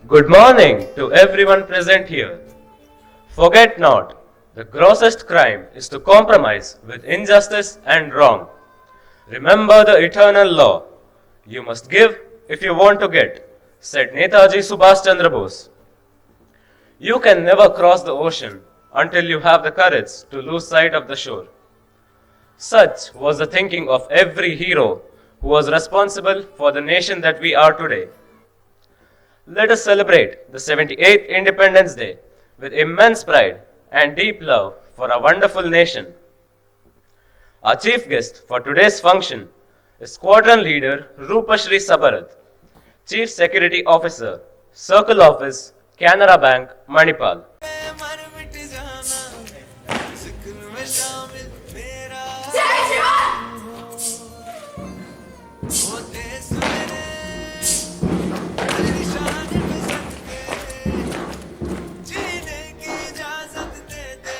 Good morning to everyone present here. Forget not, the grossest crime is to compromise with injustice and wrong. Remember the eternal law. You must give if you want to get, said Netaji Subhash Chandra Bose. You can never cross the ocean until you have the courage to lose sight of the shore. Such was the thinking of every hero who was responsible for the nation that we are today. Let us celebrate the 78th Independence Day with immense pride and deep love for our wonderful nation. Our chief guest for today's function is Squadron Leader Rupashri Sabarat, Chief Security Officer, Circle Office, Canara Bank, Manipal.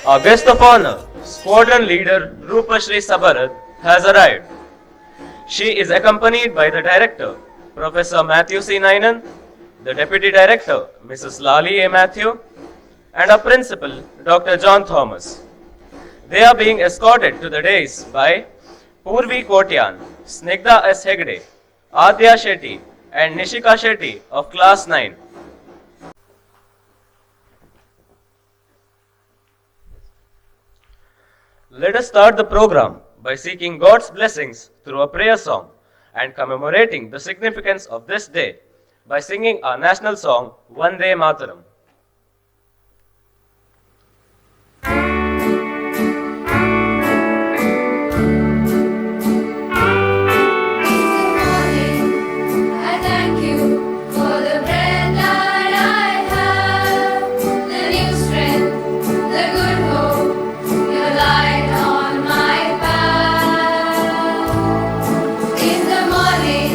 Our guest of honor, Squadron Leader Rupashri Sabarat, has arrived. She is accompanied by the Director, Professor Matthew C. Nainan, the Deputy Director, Mrs. Lali A. Matthew, and our Principal, Dr. John Thomas. They are being escorted to the dais by Purvi Kotyan, Snigdha S. Hegde, Adya Shetty, and Nishika Shetty of Class 9. Let us start the program by seeking God's blessings through a prayer song and commemorating the significance of this day by singing our national song, Vande Mataram. I thank you for the bread that I have, the new strength, the good hope, your light on my path. In the morning,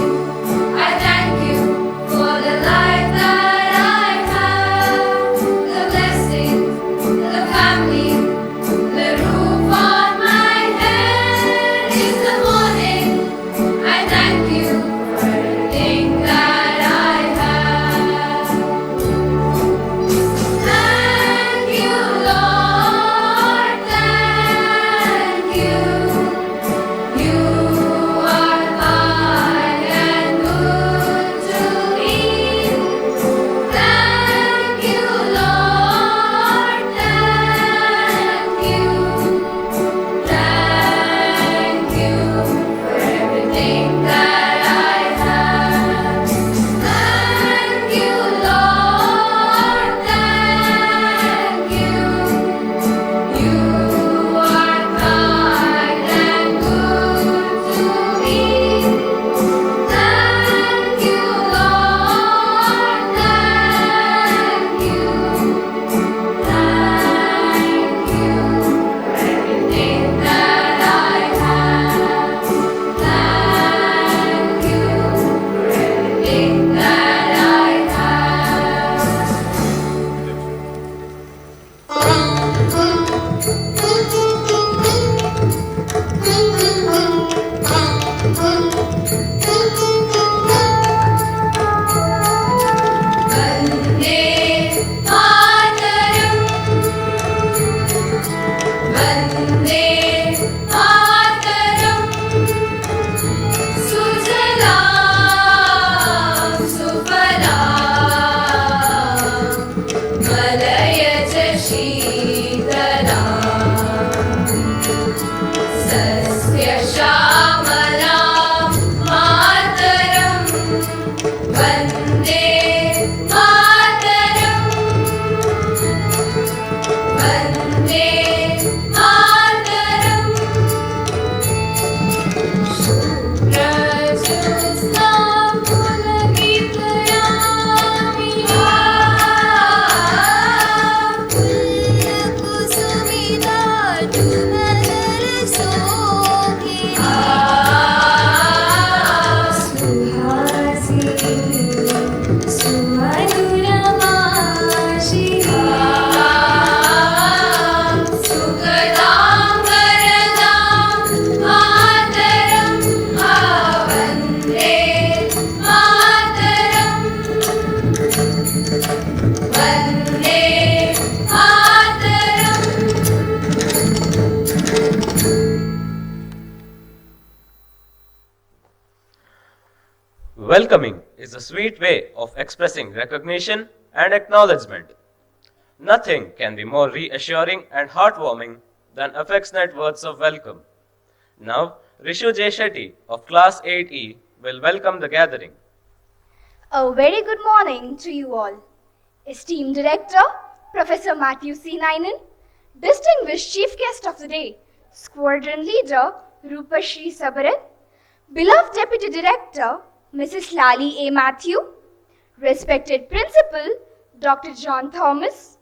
I thank you for the life that I have. Welcoming is a sweet way of expressing recognition and acknowledgement. Nothing can be more reassuring and heartwarming than affectionate words of welcome. Now, Rishu J. Shetty of Class 8E will welcome the gathering. A very good morning to you all. Esteemed Director, Professor Matthew C. Nainen, distinguished Chief Guest of the Day, Squadron Leader Rupashri Sabarat, beloved Deputy Director Mrs. Lali A. Matthew, respected Principal Dr. John Thomas,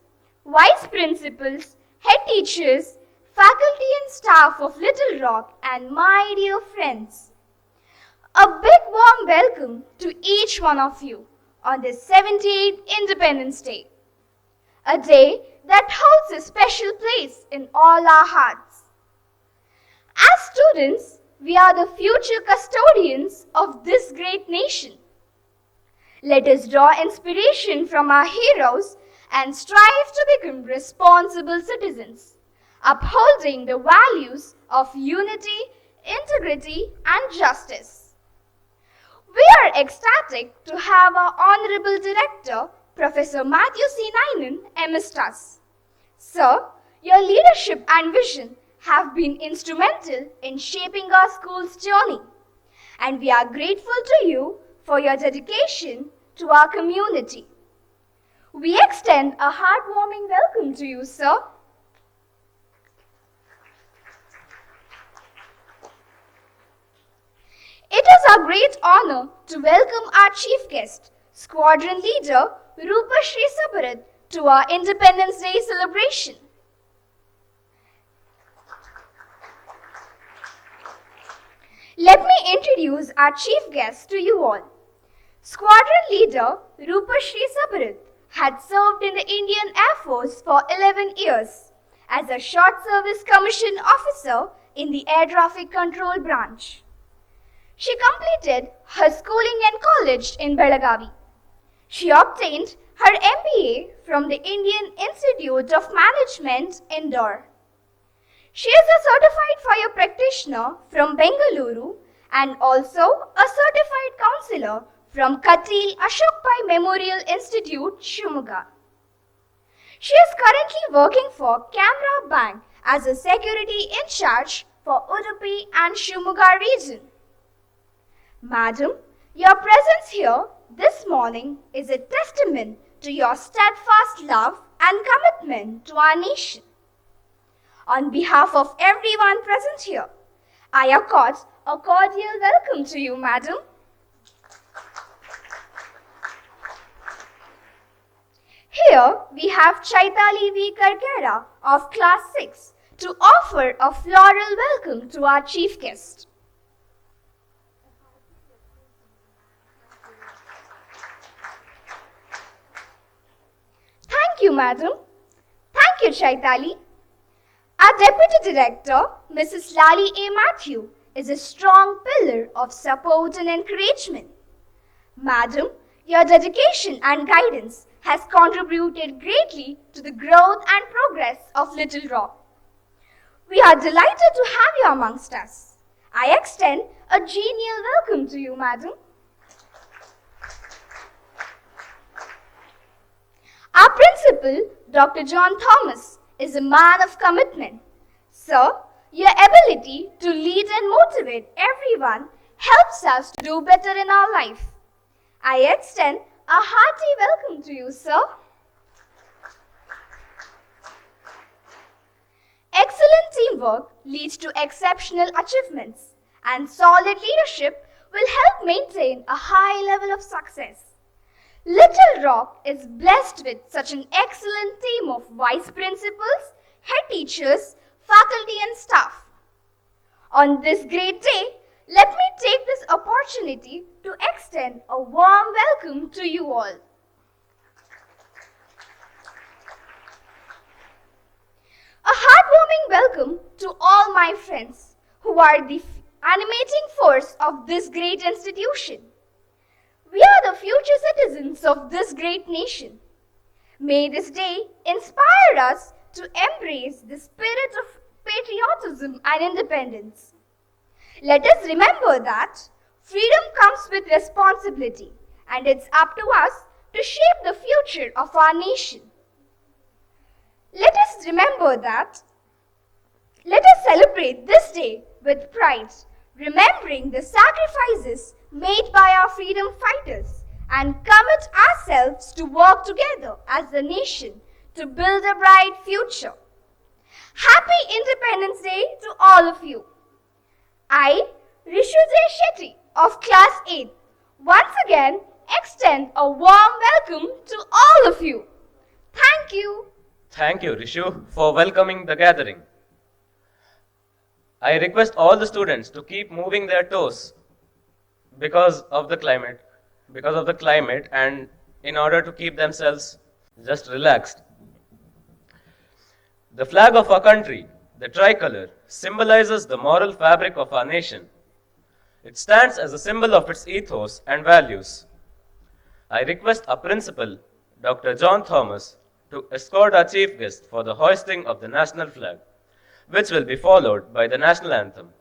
Vice Principals, Head Teachers, Faculty and Staff of Little Rock, and my dear friends. A big warm welcome to each one of you on this 78th Independence Day, a day that holds a special place in all our hearts. As students, we are the future custodians of this great nation. Let us draw inspiration from our heroes and strive to become responsible citizens, upholding the values of unity, integrity, and justice. We are ecstatic to have our Honorable Director, Professor Matthew C. Nainen, amidst us. Sir, your leadership and vision have been instrumental in shaping our school's journey, and we are grateful to you for your dedication to our community. We extend a heartwarming welcome to you, sir. It is our great honor to welcome our chief guest, Squadron Leader Rupashri Sabarat, to our Independence Day celebration. Let me introduce our chief guest to you all. Squadron Leader Rupashri Sabarat had served in the Indian Air Force for 11 years as a short service commissioned officer in the Air Traffic Control Branch. She completed her schooling and college in Belagavi. She obtained her MBA from the Indian Institute of Management, Indore. She is a certified fire practitioner from Bengaluru and also a certified counselor from Katil Ashokpai Memorial Institute, Shimoga. She is currently working for Canara Bank as a security in charge for Udupi and Shimoga region. Madam, your presence here this morning is a testament to your steadfast love and commitment to our nation. On behalf of everyone present here, I accord a cordial welcome to you, madam. Here we have Chaitali V. Karkera of Class 6 to offer a floral welcome to our chief guest. Thank you, madam. Thank you, Chaitali. Our Deputy Director, Mrs. Lali A. Matthew, is a strong pillar of support and encouragement. Madam, your dedication and guidance has contributed greatly to the growth and progress of Little Rock. We are delighted to have you amongst us. I extend a genial welcome to you, madam. Our principal, Dr. John Thomas, is a man of commitment. Sir, your ability to lead and motivate everyone helps us to do better in our life. I extend a hearty welcome to you, sir. Excellent teamwork leads to exceptional achievements, and solid leadership will help maintain a high level of success. Little Rock is blessed with such an excellent team of vice principals, head teachers, faculty and staff. On this great day, let me take this opportunity to extend a warm welcome to you all. A heartwarming welcome to all my friends who are the animating force of this great institution. We are the future citizens of this great nation. May this day inspire us to embrace the spirit of patriotism and independence. Let us remember that Freedom comes with responsibility, and it's up to us to shape the future of our nation. Let us remember that. Let us celebrate this day with pride, remembering the sacrifices made by our freedom fighters, and commit ourselves to work together as a nation to build a bright future. Happy Independence Day to all of you. I, Rishujay Shetty of Class 8, once again extend a warm welcome to all of you. Thank you. Thank you, Rishu, for welcoming the gathering. I request all the students to keep moving their toes because of the climate, and in order to keep themselves just relaxed. The flag of our country, the tricolor, symbolizes the moral fabric of our nation. It stands as a symbol of its ethos and values. I request our principal, Dr. John Thomas, to escort our chief guest for the hoisting of the national flag, which will be followed by the national anthem.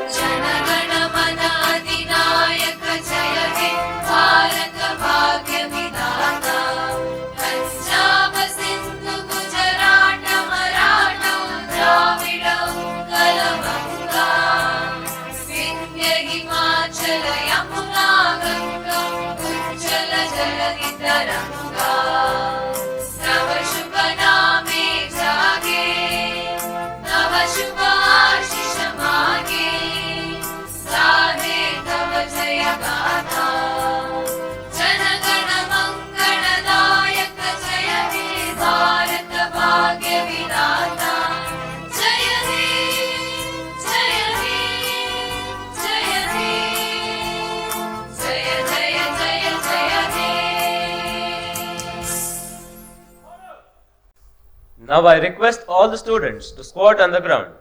जनगण मन अधिनायक जय हे भारत भाग्य विधाता पंजाब सिंधु गुजरात मराठा द्राविड उत्कल गंगा विंध्य हिमाचल यमुना गंगा उज्जल जलधि तरंगा तव शुभ नामे जागे तव शुभ आशीष मागे साधे तव जय गाथा जनगण मंगलदायक जय हे भारत भाग्य विधाता जय हे जय हे जय हे जय जय जय जय हे Now I request all the students to squat on the ground.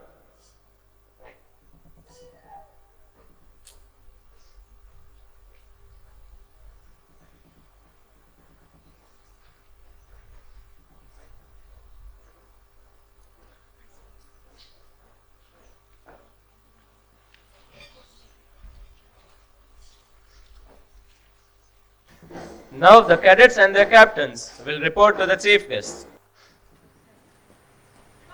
Now the cadets and their captains will report to the chief guest.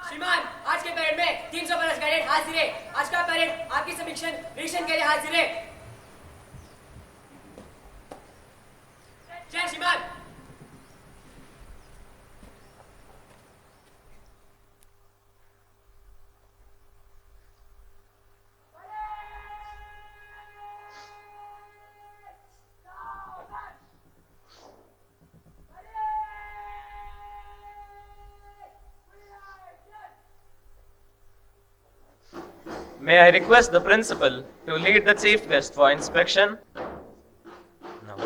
श्रीमान, आज के परेड में 300 प्लस कैडेट हाजिर है। आज का परेड आपकी समीक्षा निरीक्षण के लिए हाजिर है। जय श्रीमान। May I request the principal to lead the chief guest for inspection? No.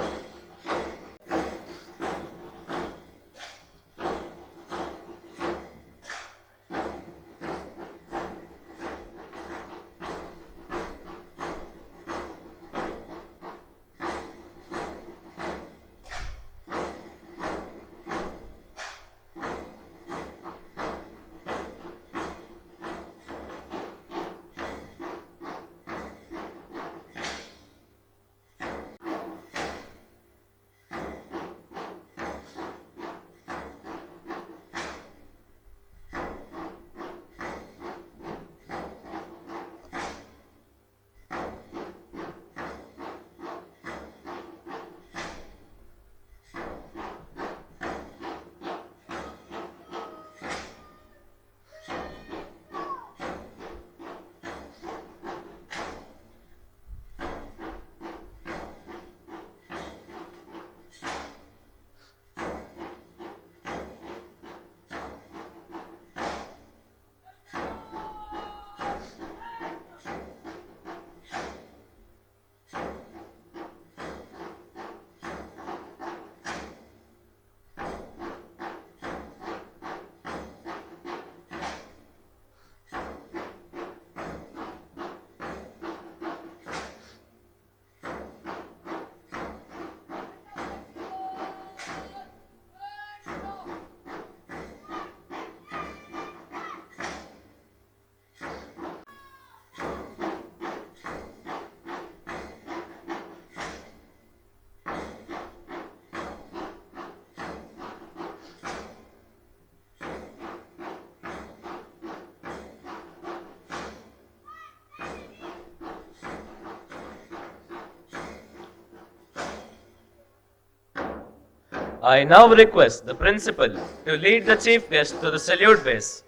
I now request the principal to lead the chief guest to the salute base.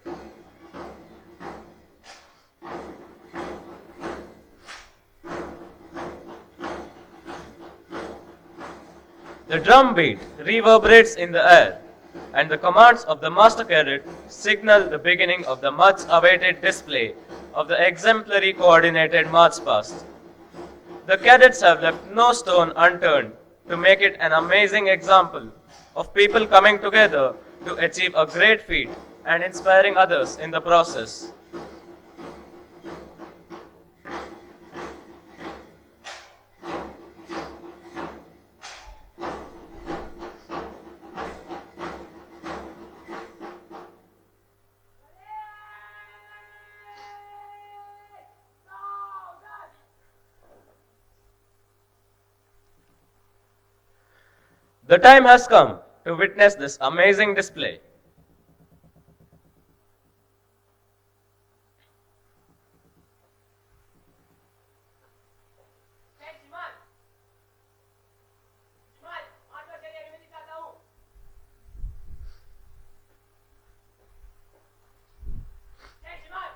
The drum beat reverberates in the air, and the commands of the master cadet signal the beginning of the much awaited display of the exemplary coordinated march past. The cadets have left no stone unturned to make it an amazing example of people coming together to achieve a great feat and inspiring others in the process. The time has come to witness this amazing display. जय श्रीमान श्रीमान आठ बार चलिए अनुमति चाहता हूँ जय श्रीमान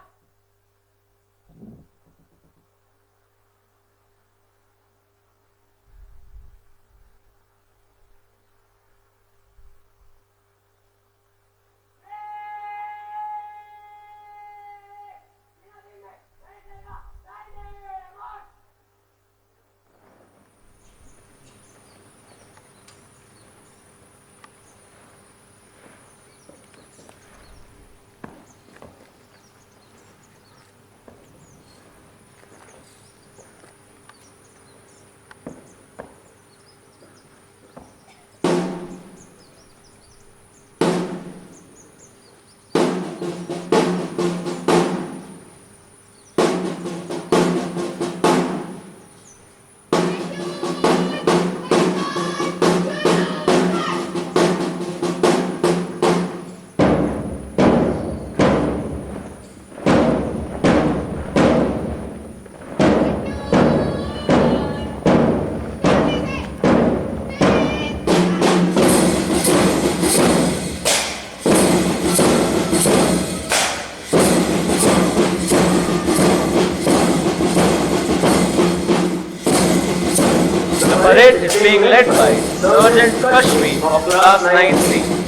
The parade is being led by Sergeant Kashmi of Class 9C.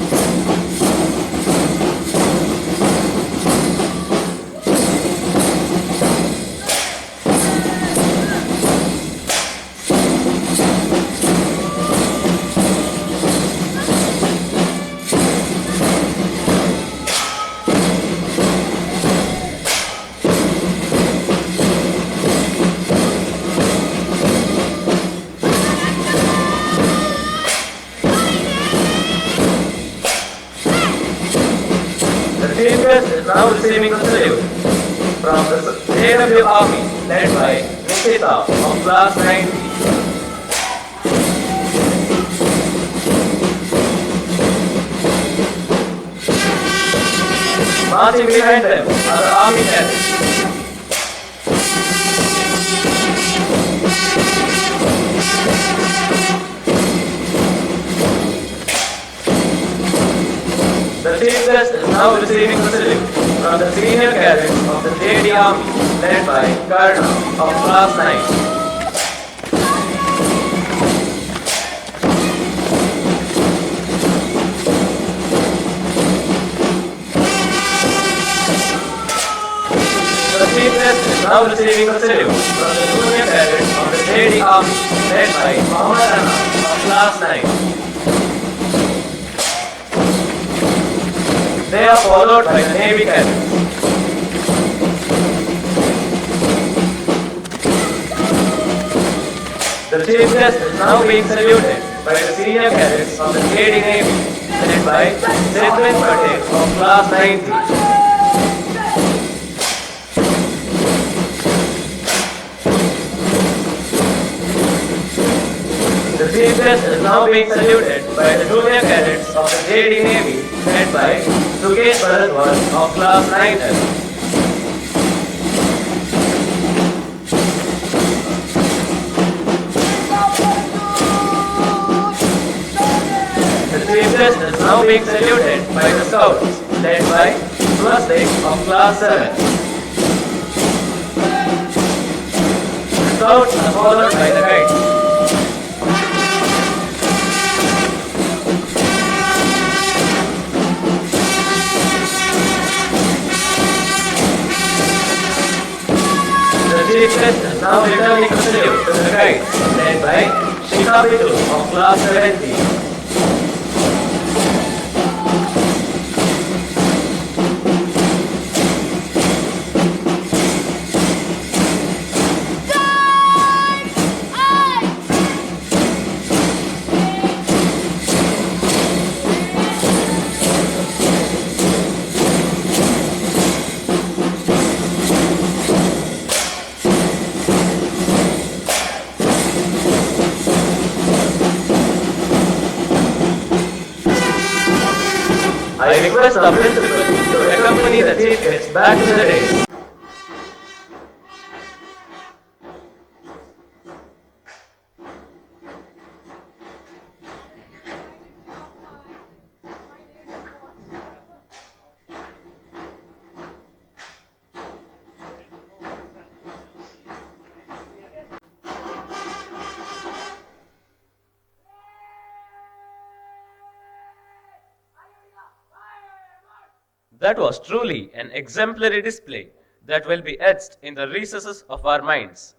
The chief guest is now receiving the salute from the JW Army led by Nikita of Class 9B. Marching behind them are the Army cadets. The chief guest is now receiving the salute from the senior cadets of the JD Army led by Karna of Class 9. The chief guest is now receiving the salute from the junior cadets of the JD Army led by Mohammed Rana of Class 9. They are followed by the Navy cadets. The chief guest is now being saluted by the senior cadets of the JD Navy, led by Sidwin Patel of Class 90. The chief guest is now being saluted by the junior cadets of the JD Navy, led by Sukesh Bharadwaj of Class 9F. The fest is now being saluted by the Scouts, led by Swastik of Class 7. The Scouts are followed by the Guides. The Chief Guest is now returning the salute to the Guides, led by Shikha Bidu of Class 17. I request our principal to accompany the chief guest back to the dais. That was truly an exemplary display that will be etched in the recesses of our minds.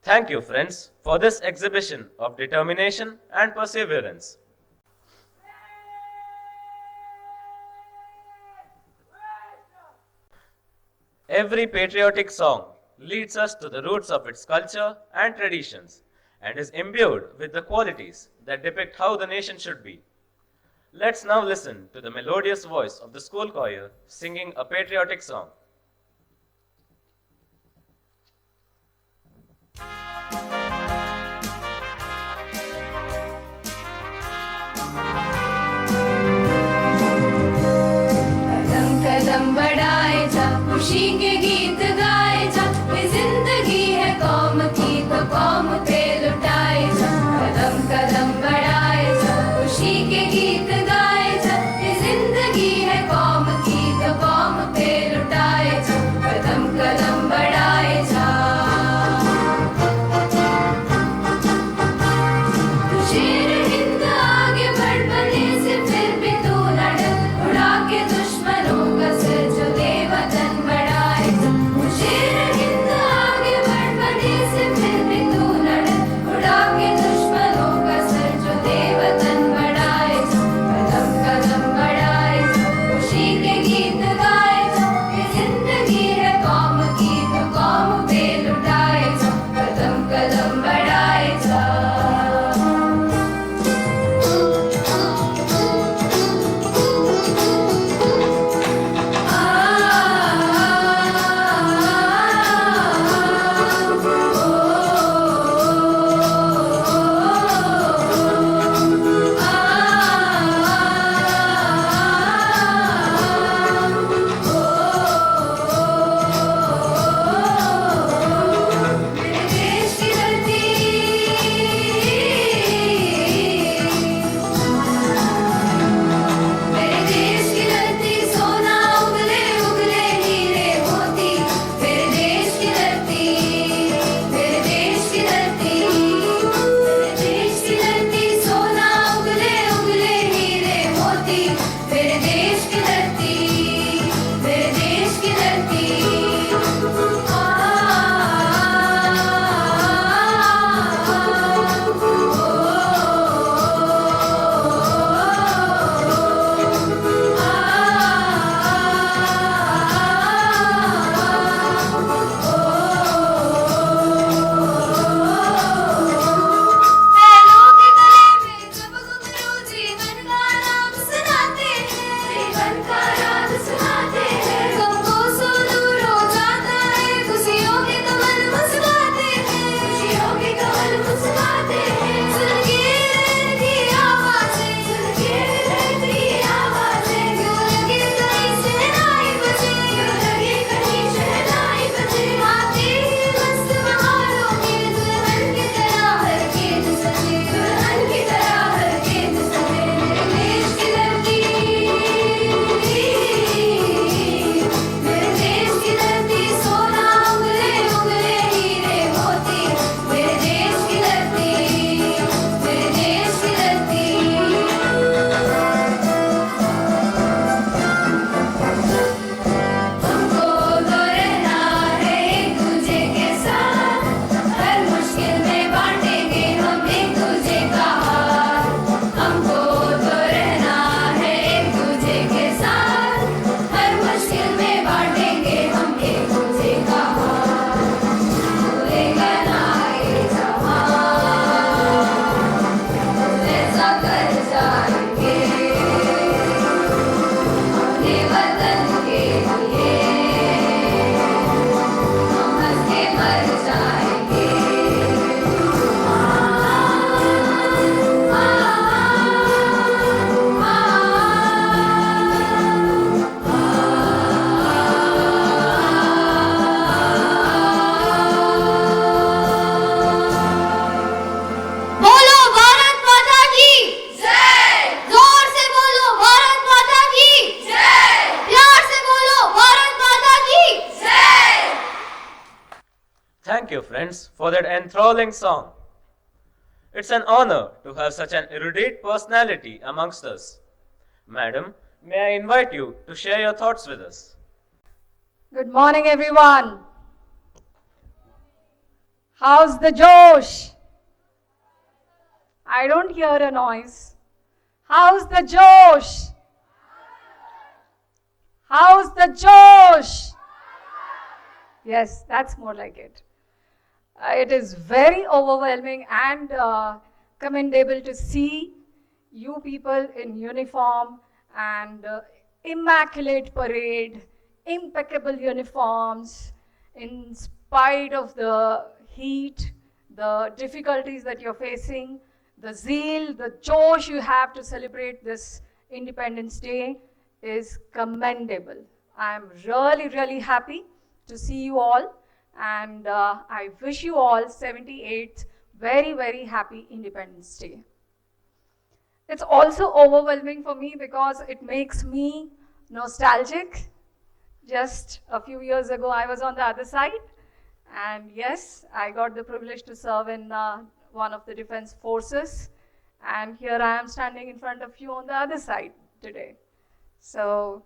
Thank you, friends, for this exhibition of determination and perseverance. Every patriotic song leads us to the roots of its culture and traditions and is imbued with the qualities that depict how the nation should be. Let's now listen to the melodious voice of the school choir singing a patriotic song. कदम कदम बढ़ाए जा खुशी के गीत गाए जा ये जिंदगी है कौम की तो कौम पे लुटाए जा कदम कदम बढ़ाए जा खुशी के गीत गाए जा ये जिंदगी है कौम की तो कौम पे लुटाए जा कदम कदम बढ़ाए जा तू शेर हिंद आगे बढ़ बने से फिर भी तू न डर उड़ा के दुश्मनों का सिर जो दे वतन बढ़ाए जा Thank you, friends, for that enthralling song. It's an honor to have such an erudite personality amongst us. Madam, may I invite you to share your thoughts with us? Good morning, everyone. How's the Josh? I don't hear a noise. How's the Josh? How's the Josh? Yes, that's more like it. It is very overwhelming and commendable to see you people in uniform and immaculate parade, impeccable uniforms, in spite of the heat, the difficulties that you're facing, the zeal, the josh you have to celebrate this Independence Day is commendable. I'm really, really happy to see you all, and I wish you all 78th very, very happy Independence Day. It's also overwhelming for me because it makes me nostalgic. Just a few years ago, I was on the other side, and yes, I got the privilege to serve in one of the defense forces, and here I am standing in front of you on the other side today. So,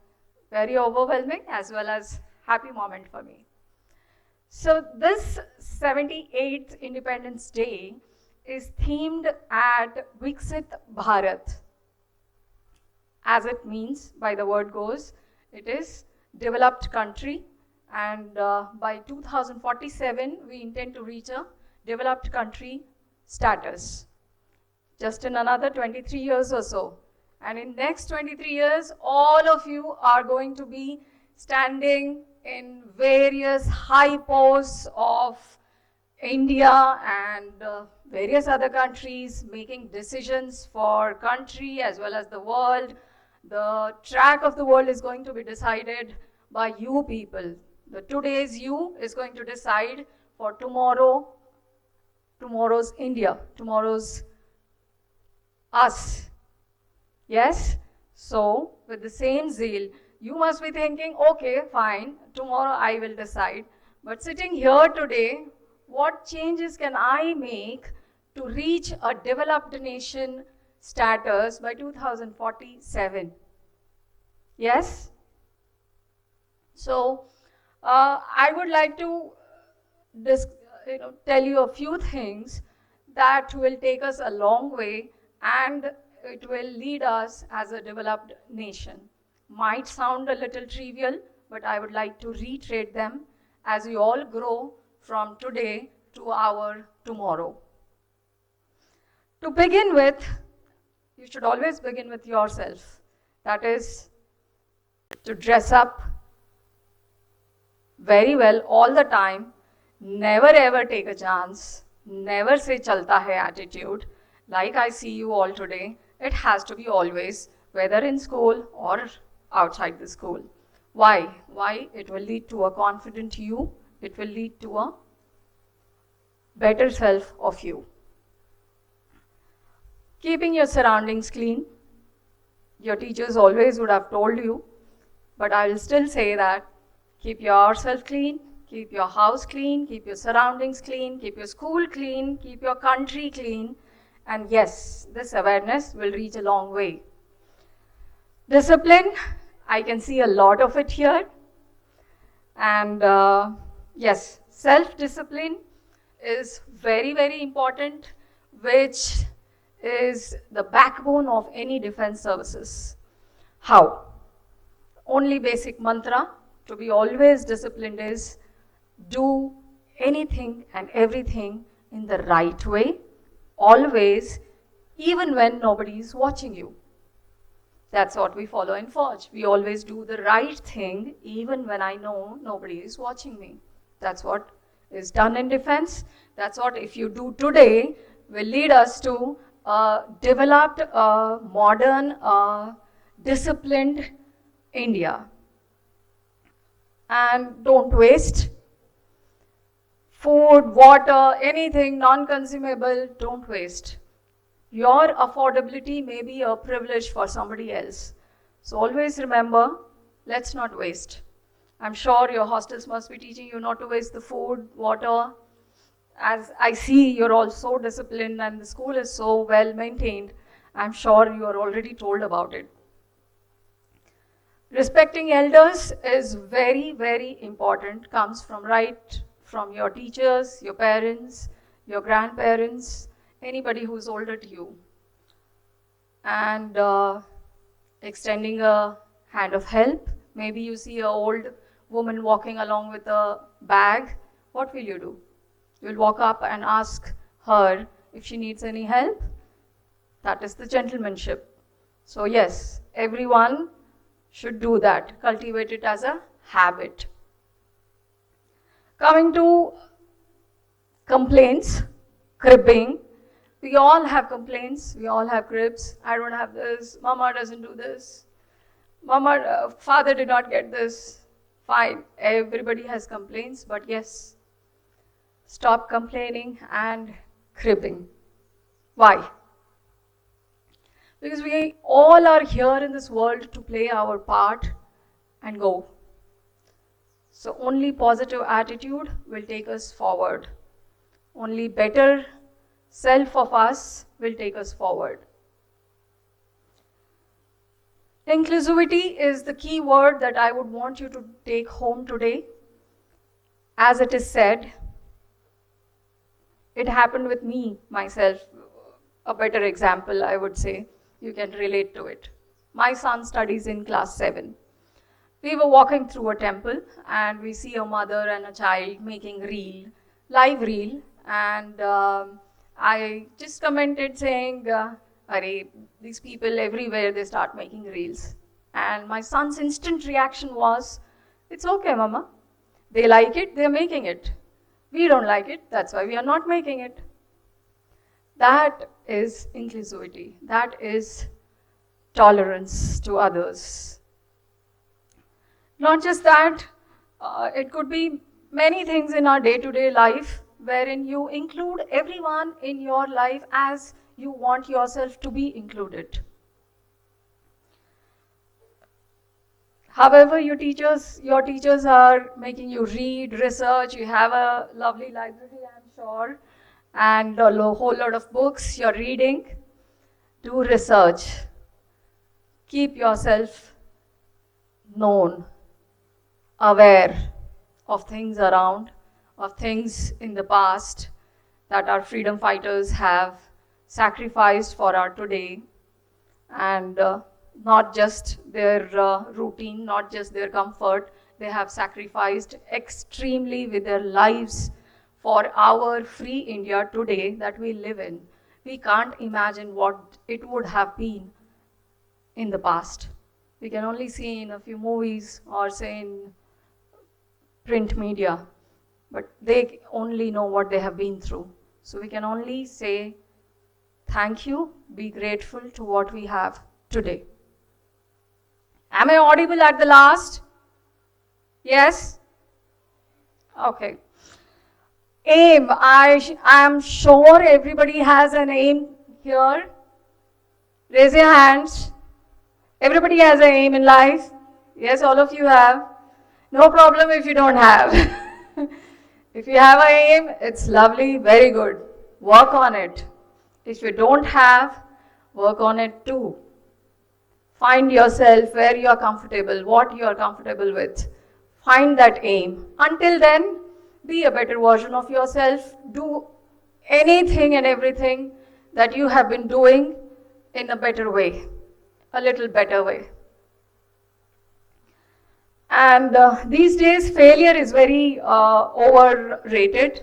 very overwhelming as well as happy moment for me. So, this 78th Independence Day is themed at Viksit Bharat. As it means, by the word goes, it is developed country, and by 2047 we intend to reach a developed country status. Just in another 23 years or so. And in next 23 years, all of you are going to be standing in various high posts of India and various other countries, making decisions for country as well as the world. The track of the world is going to be decided by you people. The today's you is going to decide for tomorrow's India, tomorrow's us. Yes? So, with the same zeal, you must be thinking, okay, fine, tomorrow I will decide. But sitting here today, what changes can I make to reach a developed nation status by 2047? Yes? So, I would like to tell you a few things that will take us a long way and it will lead us as a developed nation. Might sound a little trivial, but I would like to reiterate them as we all grow from today to our tomorrow. To begin with, you should always begin with yourself. That is, to dress up very well all the time, never ever take a chance, never say chalta hai attitude, like I see you all today. It has to be always, whether in school or outside the school. Why? Why? It will lead to a confident you. It will lead to a better self of you. Keeping your surroundings clean. Your teachers always would have told you, but I will still say that keep yourself clean, keep your house clean, keep your surroundings clean, keep your school clean, keep your country clean. And yes, this awareness will reach a long way. Discipline, I can see a lot of it here. And yes, self-discipline is very, very important, which is the backbone of any defense services. How? Only basic mantra to be always disciplined is do anything and everything in the right way, always, even when nobody is watching you. That's what we follow in Forge. We always do the right thing even when I know nobody is watching me. That's what is done in defense. That's what, if you do today, will lead us to a developed, modern, disciplined India. And don't waste food, water, anything non-consumable, don't waste. Your affordability may be a privilege for somebody else. So always remember, let's not waste. I'm sure your hostels must be teaching you not to waste the food, water, as I see you're all so disciplined and the school is so well maintained, I'm sure you are already told about it. Respecting elders is very, very important, comes from your teachers, your parents, your grandparents, anybody who's older to you. And extending a hand of help. Maybe you see an old woman walking along with a bag. What will you do? You'll walk up and ask her if she needs any help. That is the gentlemanship. So yes, everyone should do that. Cultivate it as a habit. Coming to complaints, cribbing. We all have complaints. We all have cribs. I don't have this. Mama doesn't do this. Father did not get this. Fine. Everybody has complaints, but yes, stop complaining and cribbing. Why? Because we all are here in this world to play our part and go. So only positive attitude will take us forward. Only better self of us will take us forward. Inclusivity is the key word that I would want you to take home today. As it is said, it happened with me, myself. A better example, I would say. You can relate to it. My son studies in class 7. We were walking through a temple and we see a mother and a child making reel, live reel, and I just commented saying, Arey, these people everywhere, they start making reels. And my son's instant reaction was, it's okay, mama. They like it, they're making it. We don't like it, that's why we are not making it. That is inclusivity. That is tolerance to others. Not just that, it could be many things in our day-to-day life wherein you include everyone in your life as you want yourself to be included. However, your teachers are making you read, research, you have a lovely library, I'm sure, and a whole lot of books you're reading. Do research. Keep yourself known, aware of things around, of things in the past that our freedom fighters have sacrificed for our today, and not just their routine, not just their comfort, they have sacrificed extremely with their lives for our free India today that we live in. We can't imagine what it would have been in the past. We can only see in a few movies or say in print media, but they only know what they have been through. So we can only say thank you, be grateful to what we have today. Am I audible at the last? Yes? Okay. Aim. I am sure everybody has an aim here. Raise your hands. Everybody has an aim in life. Yes, all of you have. No problem if you don't have. If you have an aim, it's lovely, very good. Work on it. If you don't have, work on it too. Find yourself where you are comfortable, what you are comfortable with. Find that aim. Until then, be a better version of yourself. Do anything and everything that you have been doing in a better way, a little better way. And these days, failure is very overrated.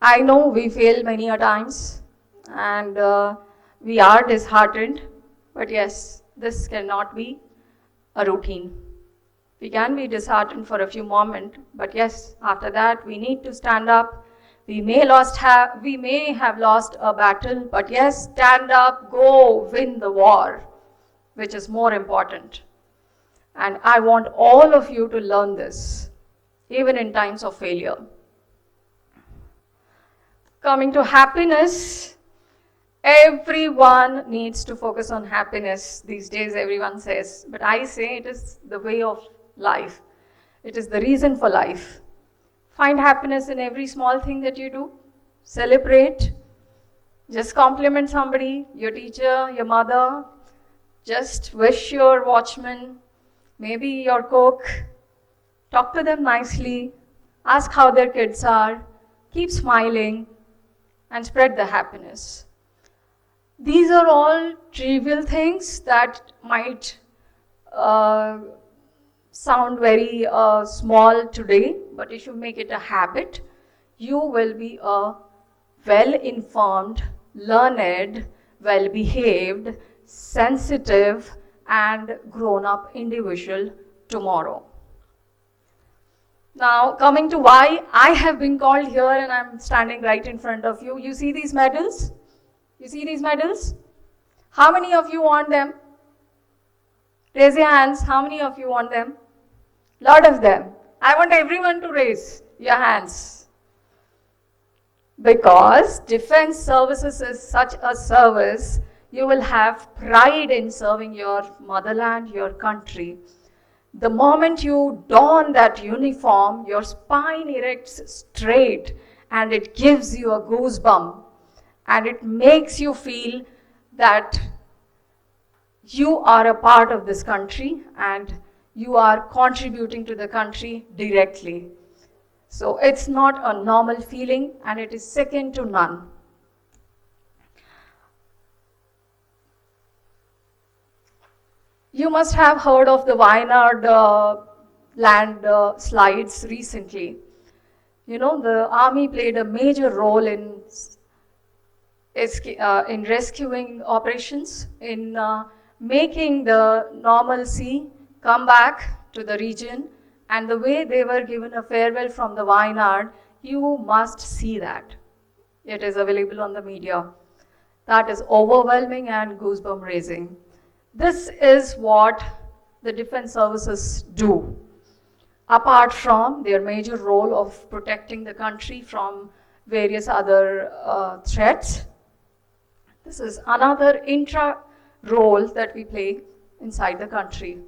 I know we fail many a times and we are disheartened, but yes, this cannot be a routine. We can be disheartened for a few moments, but yes, after that we need to stand up. We may have lost a battle, but yes, stand up, go win the war, which is more important. And I want all of you to learn this, even in times of failure. Coming to happiness, everyone needs to focus on happiness. These days everyone says, but I say it is the way of life. It is the reason for life. Find happiness in every small thing that you do. Celebrate. Just compliment somebody, your teacher, your mother. Just wish your watchman, maybe your cook. Talk to them nicely. Ask how their kids are. Keep smiling and spread the happiness. These are all trivial things that might sound very small today, but if you make it a habit, you will be a well-informed, learned, well-behaved, sensitive, and grown-up individual tomorrow. Now, coming to why I have been called here and I'm standing right in front of you. You see these medals? You see these medals? How many of you want them? Raise your hands. How many of you want them? Lot of them. I want everyone to raise your hands. Because defense services is such a service, you will have pride in serving your motherland, your country. The moment you don that uniform, your spine erects straight and it gives you a goosebump and it makes you feel that you are a part of this country and you are contributing to the country directly. So it's not a normal feeling and it is second to none. You must have heard of the Wayanad landslides recently. You know, the army played a major role in rescuing operations, in making the normalcy come back to the region, and the way they were given a farewell from the Wayanad, you must see that. It is available on the media. That is overwhelming and goosebump raising. This is what the defense services do. Apart from their major role of protecting the country from various other threats, this is another intra role that we play inside the country.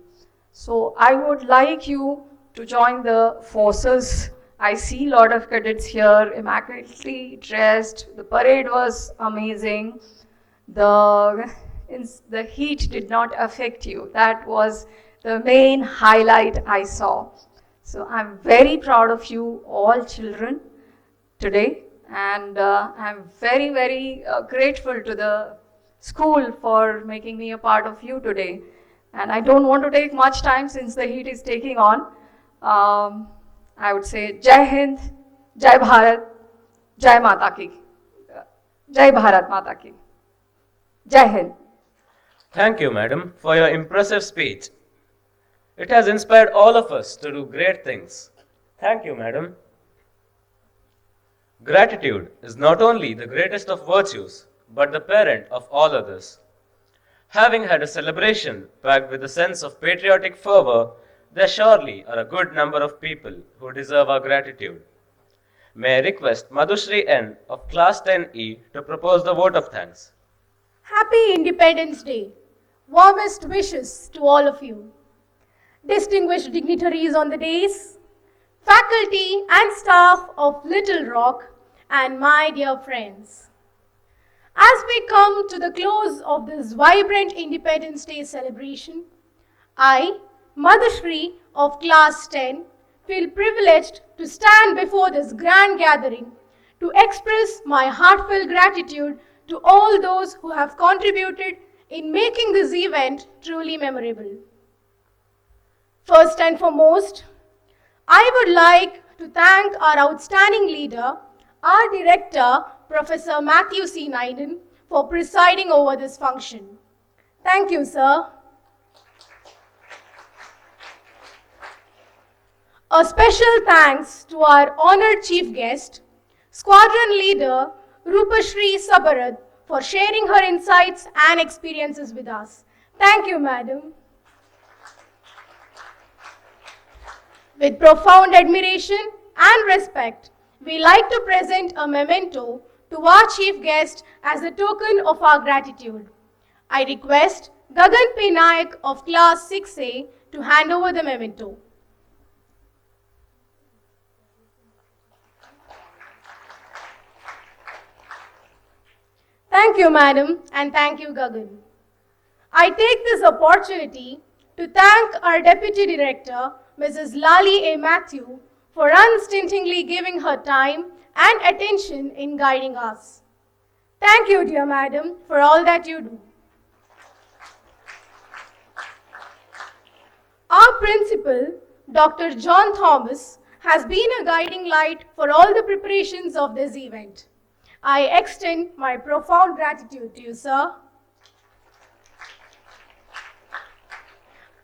So I would like you to join the forces. I see a lot of cadets here, immaculately dressed. The parade was amazing. The heat did not affect you. That was the main highlight I saw. So I'm very proud of you all children today, and I'm very, very grateful to the school for making me a part of you today. And I don't want to take much time since the heat is taking on. I would say Jai Hind, Jai Bharat, Jai Mata Ki. Jai Bharat Mata Ki. Jai Hind. Thank you, madam, for your impressive speech. It has inspired all of us to do great things. Thank you, madam. Gratitude is not only the greatest of virtues, but the parent of all others. Having had a celebration packed with a sense of patriotic fervor, there surely are a good number of people who deserve our gratitude. May I request Madhushri N of Class 10E to propose the vote of thanks. Happy Independence Day. Warmest wishes to all of you. Distinguished dignitaries on the days, faculty and staff of Little Rock, and my dear friends. As we come to the close of this vibrant Independence Day celebration, I, Madhushri of Class 10, feel privileged to stand before this grand gathering to express my heartfelt gratitude to all those who have contributed in making this event truly memorable. First and foremost, I would like to thank our outstanding leader, our director, Professor Matthew C. Naiden, for presiding over this function. Thank you, sir. A special thanks to our honored chief guest, Squadron Leader Rupashri Sabarad, for sharing her insights and experiences with us. Thank you, madam. With profound admiration and respect, we like to present a memento to our chief guest as a token of our gratitude. I request Gagan P. Nayak of Class 6A to hand over the memento. Thank you, madam, and thank you, Gagan. I take this opportunity to thank our Deputy Director, Mrs. Lali A. Matthew, for unstintingly giving her time and attention in guiding us. Thank you, dear madam, for all that you do. Our principal, Dr. John Thomas, has been a guiding light for all the preparations of this event. I extend my profound gratitude to you, sir.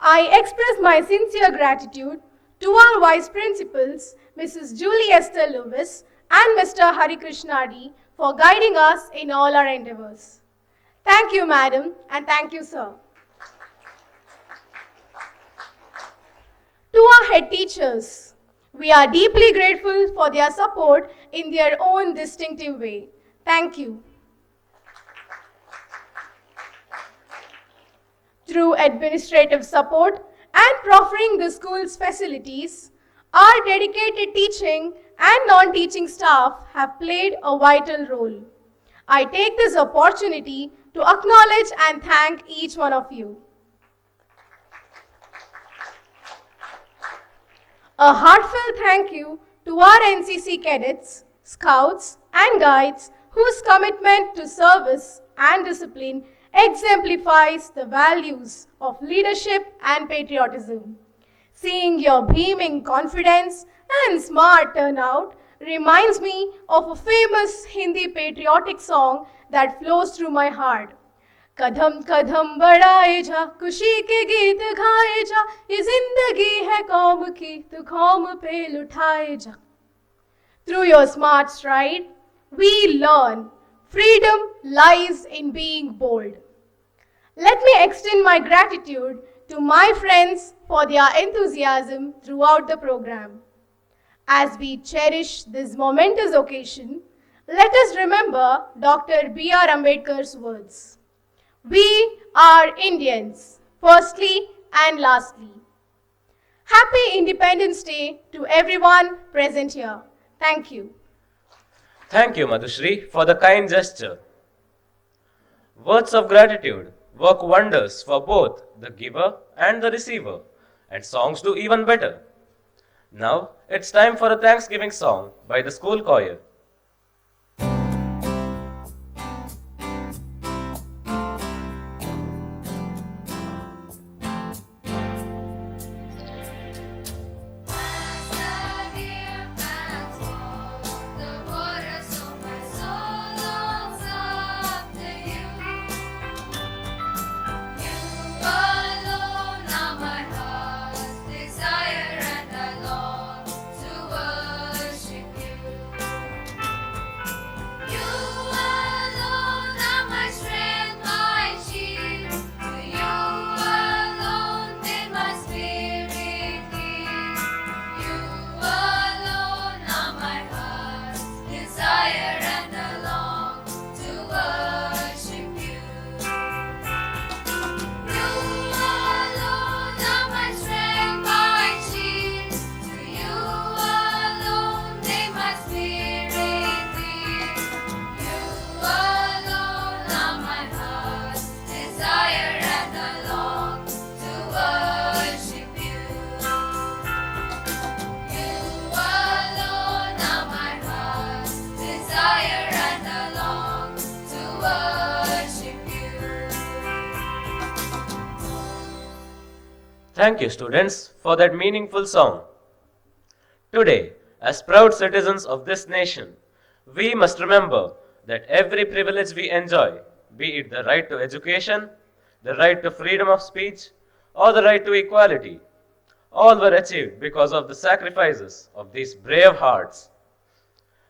I express my sincere gratitude to our vice principals, Mrs. Julie Esther Lewis and Mr. Hari Krishna D, for guiding us in all our endeavors. Thank you, madam, and thank you, sir. To our head teachers, we are deeply grateful for their support in their own distinctive way. Thank you. Through administrative support and proffering the school's facilities, our dedicated teaching and non-teaching staff have played a vital role. I take this opportunity to acknowledge and thank each one of you. A heartfelt thank you to our NCC cadets, scouts, and guides whose commitment to service and discipline exemplifies the values of leadership and patriotism. Seeing your beaming confidence and smart turnout reminds me of a famous Hindi patriotic song that flows through my heart. कदम कदम बढ़ाए जा, खुशी के गीत गाए जा, ये जिंदगी है कौम की, तू कौम पे लुटाए जा. Through your smart stride, we learn freedom lies in being bold. Let me extend my gratitude to my friends for their enthusiasm throughout the program. As we cherish this momentous occasion, let us remember Dr. B.R. Ambedkar's words. We are Indians, firstly and lastly. Happy Independence Day to everyone present here. Thank you. Thank you, Madhushri, for the kind gesture. Words of gratitude work wonders for both the giver and the receiver, and songs do even better. Now, it's time for a Thanksgiving song by the school choir. Thank you, students, for that meaningful song. Today, as proud citizens of this nation, we must remember that every privilege we enjoy, be it the right to education, the right to freedom of speech, or the right to equality, all were achieved because of the sacrifices of these brave hearts.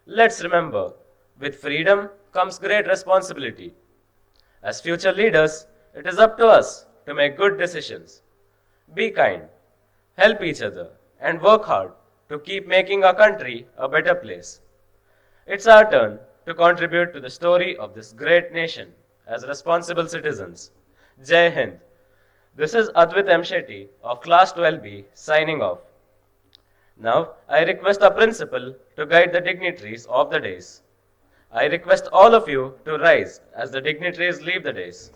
Let's remember, with freedom comes great responsibility. As future leaders, it is up to us to make good decisions. Be kind, help each other, and work hard to keep making our country a better place. It's our turn to contribute to the story of this great nation as responsible citizens. Jai Hind. This is Advait M. Shetty of Class 12B signing off. Now, I request our principal to guide the dignitaries of the days. I request all of you to rise as the dignitaries leave the dais.